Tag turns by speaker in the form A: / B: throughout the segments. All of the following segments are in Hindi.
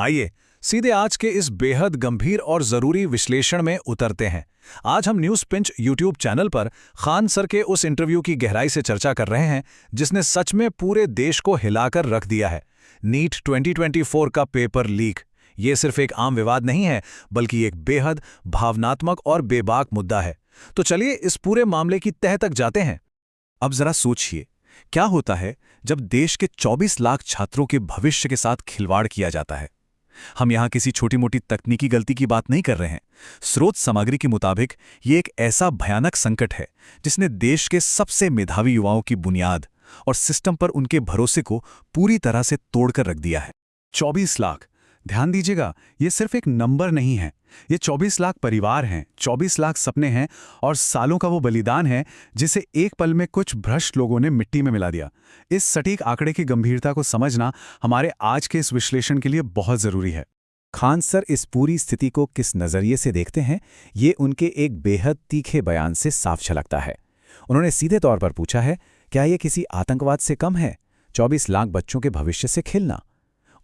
A: आइए सीधे आज के इस बेहद गंभीर और जरूरी विश्लेषण में उतरते हैं। आज हम न्यूज़ पिंच यूट्यूब चैनल पर खान सर के उस इंटरव्यू की गहराई से चर्चा कर रहे हैं जिसने सच में पूरे देश को हिलाकर रख दिया है। नीट 2024 का पेपर लीक ये सिर्फ एक आम विवाद नहीं है, बल्कि एक बेहद भावनात्मक और बेबाक मुद्दा है। तो चलिए इस पूरे मामले की तह तक जाते हैं। अब जरा सोचिए, क्या होता है जब देश के 24 लाख छात्रों के भविष्य के साथ खिलवाड़ किया जाता है। हम यहां किसी छोटी मोटी तकनीकी गलती की बात नहीं कर रहे हैं। स्रोत सामग्री के मुताबिक ये एक ऐसा भयानक संकट है जिसने देश के सबसे मेधावी युवाओं की बुनियाद और सिस्टम पर उनके भरोसे को पूरी तरह से तोड़कर रख दिया है। 24 लाख, ध्यान दीजिएगा, ये सिर्फ एक नंबर नहीं है। ये 24 लाख परिवार हैं, 24 लाख सपने हैं और सालों का वो बलिदान है जिसे एक पल में कुछ भ्रष्ट लोगों ने मिट्टी में मिला दिया। इस सटीक आंकड़े की गंभीरता को समझना हमारे आज के इस विश्लेषण के लिए बहुत जरूरी है।
B: खान सर इस पूरी स्थिति को किस नजरिए से देखते हैं, ये उनके एक बेहद तीखे बयान से साफ झलकता है। उन्होंने सीधे तौर पर पूछा है, क्या यह किसी आतंकवाद से कम है 24 लाख बच्चों के भविष्य से खेलना।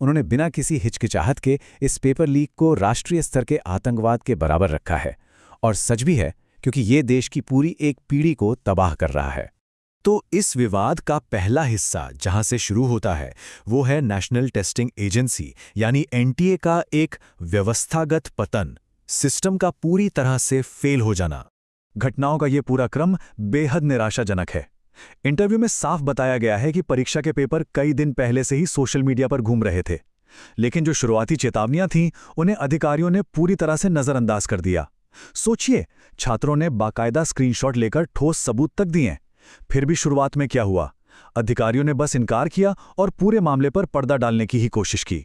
B: उन्होंने बिना किसी हिचकिचाहट के इस पेपर लीक को राष्ट्रीय स्तर के आतंकवाद के बराबर रखा है। और सच भी है, क्योंकि ये देश की पूरी एक पीढ़ी को तबाह कर रहा है।
C: तो इस विवाद का पहला हिस्सा जहां से शुरू होता है वो है नेशनल टेस्टिंग एजेंसी यानी एनटीए का एक व्यवस्थागत पतन, सिस्टम का पूरी तरह से फेल हो जाना। घटनाओं का ये पूरा क्रम बेहद निराशाजनक है। इंटरव्यू में साफ बताया गया है कि परीक्षा के पेपर कई दिन पहले से ही सोशल मीडिया पर घूम रहे थे, लेकिन जो शुरुआती चेतावनियां थीं उन्हें अधिकारियों ने पूरी तरह से नजरअंदाज कर दिया। सोचिए, छात्रों ने बाकायदा स्क्रीनशॉट लेकर ठोस सबूत तक दिए, फिर भी शुरुआत में क्या हुआ, अधिकारियों ने बस इनकार किया और पूरे मामले पर पर्दा डालने की ही कोशिश की।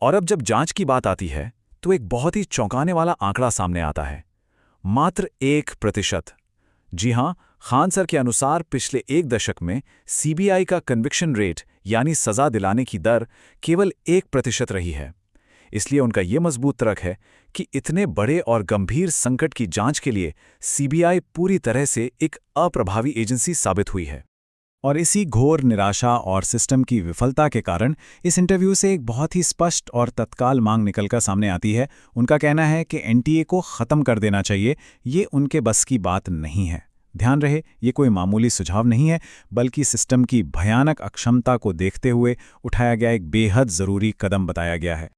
B: और अब जब जांच की बात आती है तो एक बहुत ही चौंकाने वाला आंकड़ा सामने आता है, मात्र 1%। जी हां, खान सर के अनुसार पिछले एक दशक में सीबीआई का कन्विक्शन रेट यानी सजा दिलाने की दर केवल 1% रही है। इसलिए उनका यह मजबूत तर्क है कि इतने बड़े और गंभीर संकट की जांच के लिए सीबीआई पूरी तरह से एक अप्रभावी एजेंसी साबित हुई है।
A: और इसी घोर निराशा और सिस्टम की विफलता के कारण इस इंटरव्यू से एक बहुत ही स्पष्ट और तत्काल मांग निकलकर सामने आती है। उनका कहना है कि एनटीए को ख़त्म कर देना चाहिए। ये उनके बस की बात नहीं है। ध्यान रहे, ये कोई मामूली सुझाव नहीं है, बल्कि सिस्टम की भयानक अक्षमता को देखते हुए उठाया गया एक बेहद ज़रूरी कदम बताया गया है।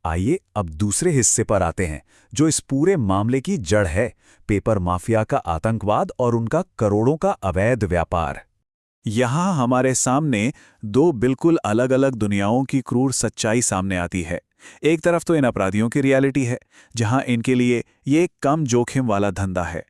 C: आइए अब दूसरे हिस्से पर आते हैं, जो इस पूरे मामले की जड़ है, पेपर माफिया का आतंकवाद और उनका करोड़ों का अवैध व्यापार। यहाँ हमारे सामने दो बिल्कुल अलग अलग दुनियाओं की क्रूर सच्चाई सामने आती है। एक तरफ तो इन अपराधियों की रियलिटी है, जहां इनके लिए ये कम जोखिम वाला धंधा है,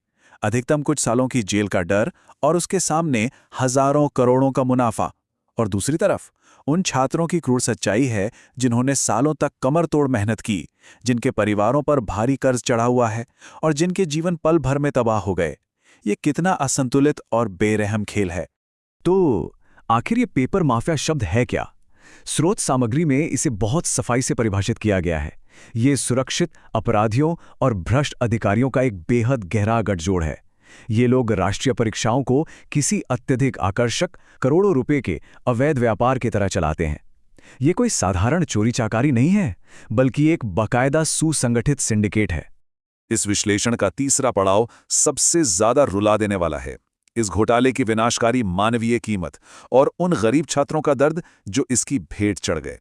C: अधिकतम कुछ सालों की जेल का डर और उसके सामने हजारों करोड़ों का मुनाफा। और दूसरी तरफ उन छात्रों की क्रूर सच्चाई है जिन्होंने सालों तक कमर तोड़ मेहनत की, जिनके परिवारों पर भारी कर्ज चढ़ा हुआ है और जिनके जीवन पल भर में तबाह हो गए। ये कितना असंतुलित और बेरहम खेल है।
B: तो आखिर ये पेपर माफिया शब्द है क्या? स्रोत सामग्री में इसे बहुत सफाई से परिभाषित किया गया है। ये सुरक्षित अपराधियों और भ्रष्ट अधिकारियों का एक बेहद गहरा गठजोड़ है। ये लोग राष्ट्रीय परीक्षाओं को किसी अत्यधिक आकर्षक करोड़ों रुपए के अवैध व्यापार की तरह चलाते हैं। ये कोई साधारण चोरी चाकारी नहीं है, बल्कि एक बाकायदा सुसंगठित सिंडिकेट है।
C: इस विश्लेषण का तीसरा पड़ाव सबसे ज्यादा रुला देने वाला है। इस घोटाले की विनाशकारी मानवीय कीमत और उन गरीब छात्रों का दर्द जो इसकी भेंट चढ़ गए।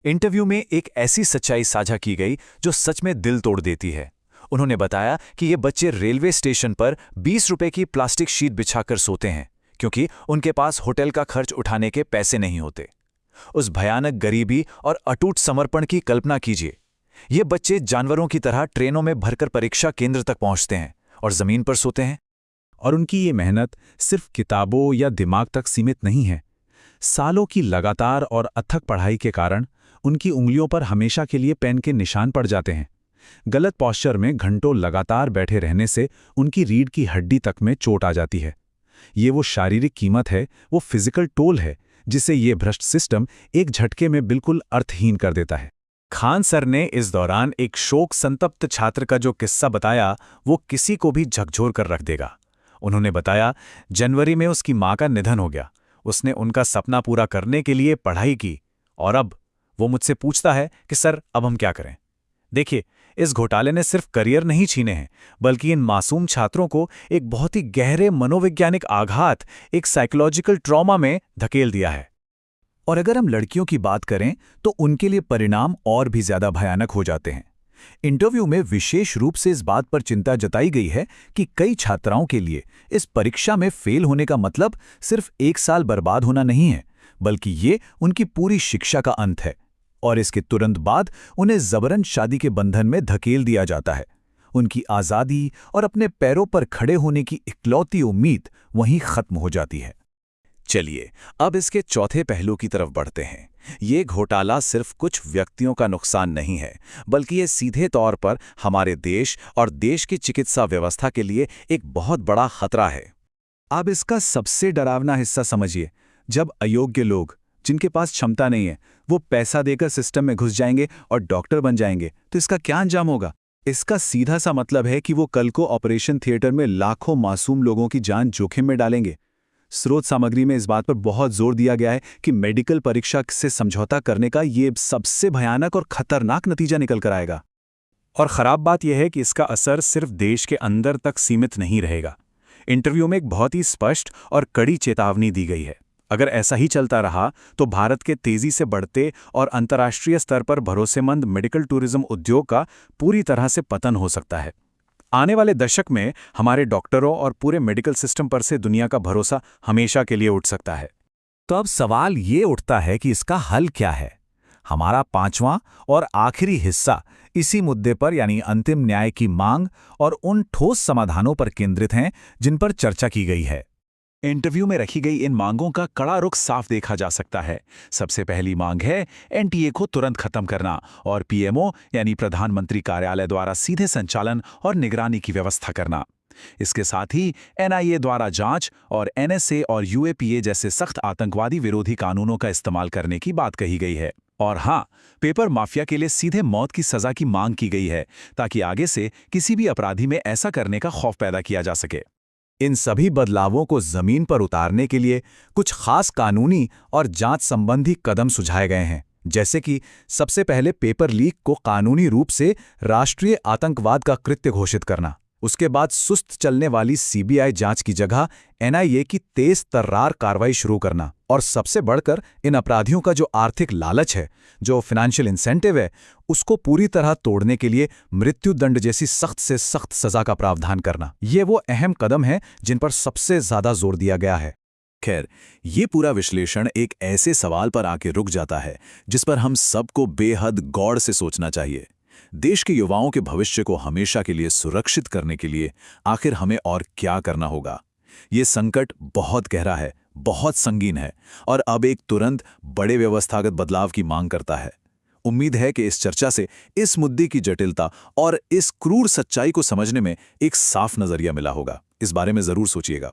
B: इंटरव्यू में एक ऐसी सच्चाई साझा की गई जो सच में दिल तोड़ देती है। उन्होंने बताया कि ये बच्चे रेलवे स्टेशन पर 20 रुपए की प्लास्टिक शीट बिछाकर सोते हैं, क्योंकि उनके पास होटल का खर्च उठाने के पैसे नहीं होते। उस भयानक गरीबी और अटूट समर्पण की कल्पना कीजिए। ये बच्चे जानवरों की तरह ट्रेनों में भरकर परीक्षा केंद्र तक पहुंचते हैं और जमीन पर सोते हैं।
A: और उनकी ये मेहनत सिर्फ किताबों या दिमाग तक सीमित नहीं है। सालों की लगातार और अथक पढ़ाई के कारण उनकी उंगलियों पर हमेशा के लिए पेन के निशान पड़ जाते हैं। गलत पॉस्चर में घंटों लगातार बैठे रहने से उनकी रीढ़ की हड्डी तक में चोट आ जाती है। ये वो शारीरिक कीमत है, वो फिजिकल टोल है, जिसे ये भ्रष्ट सिस्टम एक झटके में बिल्कुल अर्थहीन कर देता है।
B: खान सर ने इस दौरान एक शोक संतप्त छात्र का जो किस्सा बताया, वो किसी को भी झकझोर कर रख देगा। उन्होंने बताया, जनवरी में उसकी मां का निधन हो गया। उसने उनका सपना पूरा करने के लिए पढ़ाई की और अब
A: वो मुझसे पूछता है कि सर अब हम क्या करें। देखिए, इस घोटाले ने सिर्फ करियर नहीं छीने हैं, बल्कि इन मासूम छात्रों को एक बहुत ही गहरे मनोवैज्ञानिक आघात, एक साइकोलॉजिकल ट्रॉमा में धकेल दिया है। और अगर हम लड़कियों की बात करें तो उनके लिए परिणाम और भी ज्यादा भयानक हो जाते हैं। इंटरव्यू में विशेष रूप से इस बात पर चिंता जताई गई है कि कई छात्राओं के लिए इस परीक्षा में फेल होने का मतलब सिर्फ 1 साल बर्बाद होना नहीं है, बल्कि ये उनकी पूरी शिक्षा का अंत है। और इसके तुरंत बाद उन्हें जबरन शादी के बंधन में धकेल दिया जाता है। उनकी आज़ादी और अपने पैरों पर खड़े होने की इकलौती उम्मीद वहीं खत्म हो जाती है।
C: चलिए, अब इसके चौथे पहलू की तरफ बढ़ते हैं। ये घोटाला सिर्फ कुछ व्यक्तियों का नुकसान नहीं है, बल्कि ये सीधे तौर पर हमारे देश और देश की चिकित्सा व्यवस्था के लिए एक बहुत बड़ा खतरा है।
A: अब इसका सबसे डरावना हिस्सा समझिए। जब अयोग्य लोग, जिनके पास क्षमता नहीं है, वो पैसा देकर सिस्टम में घुस जाएंगे और डॉक्टर बन जाएंगे, तो इसका क्या अंजाम होगा? इसका सीधा सा मतलब है कि वो कल को ऑपरेशन थिएटर में लाखों मासूम लोगों की जान जोखिम में डालेंगे। स्रोत सामग्री में इस बात पर बहुत जोर दिया गया है कि मेडिकल परीक्षा से समझौता करने का ये सबसे भयानक और खतरनाक नतीजा निकल कर आएगा। और खराब बात यह है कि इसका असर सिर्फ देश के अंदर तक सीमित नहीं रहेगा। इंटरव्यू में एक बहुत ही स्पष्ट और कड़ी चेतावनी दी गई है। अगर ऐसा ही चलता रहा तो भारत के तेजी से बढ़ते और अंतर्राष्ट्रीय स्तर पर भरोसेमंद मेडिकल टूरिज्म उद्योग का पूरी तरह से पतन हो सकता है। आने वाले दशक में हमारे डॉक्टरों और पूरे मेडिकल सिस्टम पर से दुनिया का भरोसा हमेशा के लिए उठ सकता है।
C: तो अब सवाल ये उठता है कि इसका हल क्या है? हमारा 5वां और आखिरी हिस्सा इसी मुद्दे पर यानी अंतिम न्याय की मांग और उन ठोस समाधानों पर केंद्रित हैं जिन पर चर्चा की गई है।
B: इंटरव्यू में रखी गई इन मांगों का कड़ा रुख साफ देखा जा सकता है। सबसे पहली मांग है एनटीए को तुरंत खत्म करना और पीएमओ यानी प्रधानमंत्री कार्यालय द्वारा सीधे संचालन और निगरानी की व्यवस्था करना। इसके साथ ही एनआईए द्वारा जांच और एनएसए और यूएपीए जैसे सख्त आतंकवादी विरोधी कानूनों का इस्तेमाल करने की बात कही गई है। और हाँ, पेपर माफिया के लिए सीधे मौत की सजा की मांग की गई है, ताकि आगे से किसी भी अपराधी में ऐसा करने का खौफ पैदा किया जा सके।
C: इन सभी बदलावों को जमीन पर उतारने के लिए कुछ खास कानूनी और जांच संबंधी कदम सुझाए गए हैं, जैसे कि सबसे पहले पेपर लीक को कानूनी रूप से राष्ट्रीय आतंकवाद का कृत्य घोषित करना। उसके बाद सुस्त चलने वाली सीबीआई जांच की जगह एनआईए की तेज तर्रार कार्रवाई शुरू करना। और सबसे बढ़कर इन अपराधियों का जो आर्थिक लालच है, जो फाइनेंशियल इंसेंटिव है, उसको पूरी तरह तोड़ने के लिए मृत्युदंड जैसी सख्त से सख्त सजा का प्रावधान करना। ये वो अहम कदम है जिन पर सबसे ज्यादा जोर दिया गया है।
B: खैर, ये पूरा विश्लेषण एक ऐसे सवाल पर आके रुक जाता है जिस पर हम सबको बेहद गौर से सोचना चाहिए। देश के युवाओं के भविष्य को हमेशा के लिए सुरक्षित करने के लिए आखिर हमें और क्या करना होगा? ये संकट बहुत गहरा है, बहुत संगीन है और अब एक तुरंत बड़े व्यवस्थागत बदलाव की मांग करता है। उम्मीद है कि इस चर्चा से इस मुद्दे की जटिलता और इस क्रूर सच्चाई को समझने में एक साफ नजरिया मिला होगा। इस बारे में जरूर सोचिएगा।